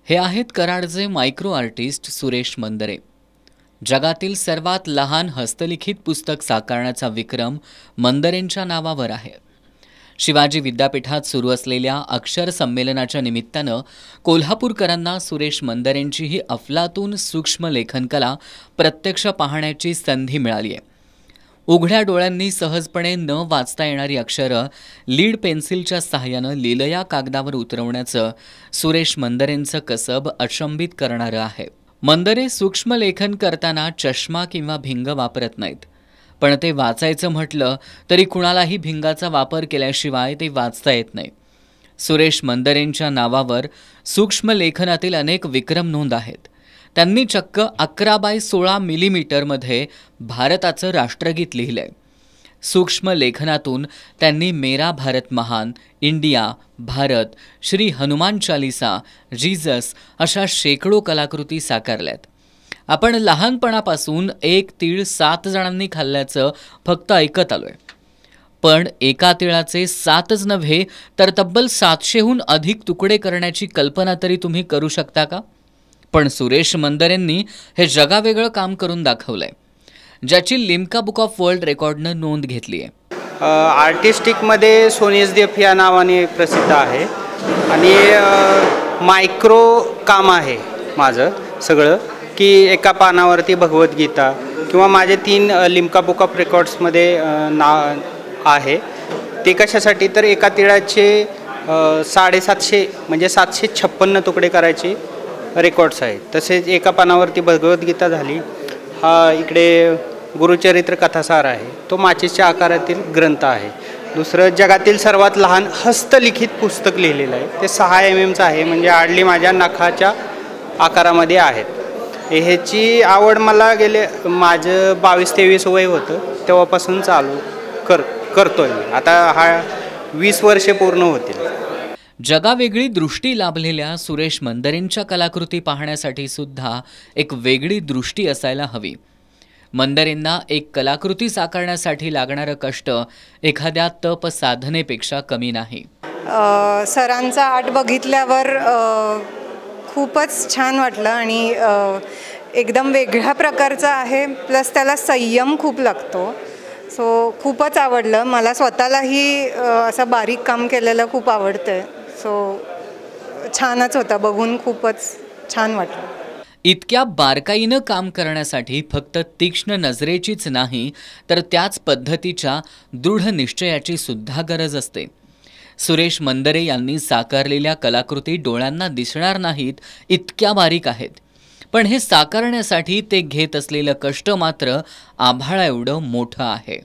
हे आहेत कराडचे micro artist Suresh मंदरे। जगातील सर्वात लहान हस्तलिखित पुस्तक साकारण्याचा विक्रम मंदरेंच्या नावावर आहे। शिवाजी विद्यापीठात सुरू असलेल्या अक्षर संमेलनाच्या निमित्तानं कोल्हापूरकरांना सुरेश मंदरेंची ही अफलातून सूक्ष्म लेखन कला प्रत्यक्ष पाहण्याची संधी मिळाली आहे। उघड्या डोळ्यांनी सहजपणे न वाचता येणारी अक्षरं लीड पेन्सिलच्या सहाय्यानं लीलया कागदावर उतरवण्याचं सुरेश मंदरेंचं कसब अचंबित करणारं आहे। मंदरे सूक्ष्म लेखन करताना चष्मा किंवा भिंग वापरत नाहीत, पण ते वाचायचं म्हटलं तरी कुणालाही भिंगाचा वापर केल्याशिवाय ते वाचता येत नाही। सुरेश मंदरेंच्या नावावर सूक्ष्म लेखनातील अनेक विक्रम नोंद आहेत। त्यांनी चक्क 11x16 मिलीमीटरमध्ये भारताचं राष्ट्रगीत लिहिलंय। सूक्ष्म लेखनातून त्यांनी मेरा भारत महान, इंडिया, भारत, श्री हनुमान चालीसा, जीजस अशा शेकडो कलाकृती साकारल्यात। आपण लहानपणापासून एक तीळ 7 जणांनी खाल्ल्याचं फक्त ऐकत आलोय, पण एका तिळाचे 7च नव्हे तर तब्बल 700हून अधिक तुकडे करण्याची कल्पना तरी तुम्ही करू शकता का? पण सुरेश मंदरेंनी हे जगावेगळं काम करून दाखवलंय, ज्याची लिम्का बुक ऑफ वर्ल्ड रेकॉर्डनं नोंद घेतली आहे। आर्टिस्टिकमध्ये सोनीज देफ या नावाने प्रसिद्ध आहे आणि मायक्रो काम आहे माझं सगळं, की एका पानावरती भगवद्गीता किंवा माझे 3 लिम्का बुक ऑफ रेकॉर्ड्समध्ये नाव आहे। ते कशासाठी तर एका तिळाचे 750 म्हणजे 756 तुकडे करायचे रेकॉर्ड्स आहेत। तसेच एका पानावरती भगवद्गीता झाली। हा इकडे गुरुचरित्र कथासार आहे, तो माचीच्या आकारातील ग्रंथ आहे। दुसरं जगातील सर्वात लहान हस्तलिखित पुस्तक लिहिलेलं आहे, ते 6 mm आहे, म्हणजे आडली माझ्या नखाच्या आकारामध्ये आहेत। ह्याची आवड मला गेले माझं 22-23 वय होतं तेव्हापासून चालू करतोय मी। आता हा 20 वर्षे पूर्ण होतील। जगावेगळी दृष्टी लाभलेल्या सुरेश मंदरेंच्या कलाकृती पाहण्यासाठी सुद्धा एक वेगळी दृष्टी असायला हवी। मंदरेंना एक कलाकृती साकारण्यासाठी लागणारं कष्ट एखाद्या तप साधनेपेक्षा कमी नाही। सरांचा आर्ट बघितल्यावर खूपच छान वाटलं आणि एकदम वेगळ्या प्रकारचा आहे, प्लस त्याला संयम खूप लागतो। सो खूपच आवडलं मला। स्वतःलाही असं बारीक काम केलेलं खूप आवडतं, सो छानच होता, बघून खूपच छान वाटलं। इतक्या बारकाईनं काम करण्यासाठी फक्त तीक्ष्ण नजरेचीच नाही तर त्याच पद्धतीच्या दृढ निश्चयाची सुद्धा गरज असते। सुरेश मंदरे यांनी साकारलेल्या कलाकृती डोळ्यांना दिसणार नाहीत इतक्या बारीक आहेत, पण हे साकारण्यासाठी ते घेत असलेलं कष्ट मात्र आभाळा एवढं मोठं आहे।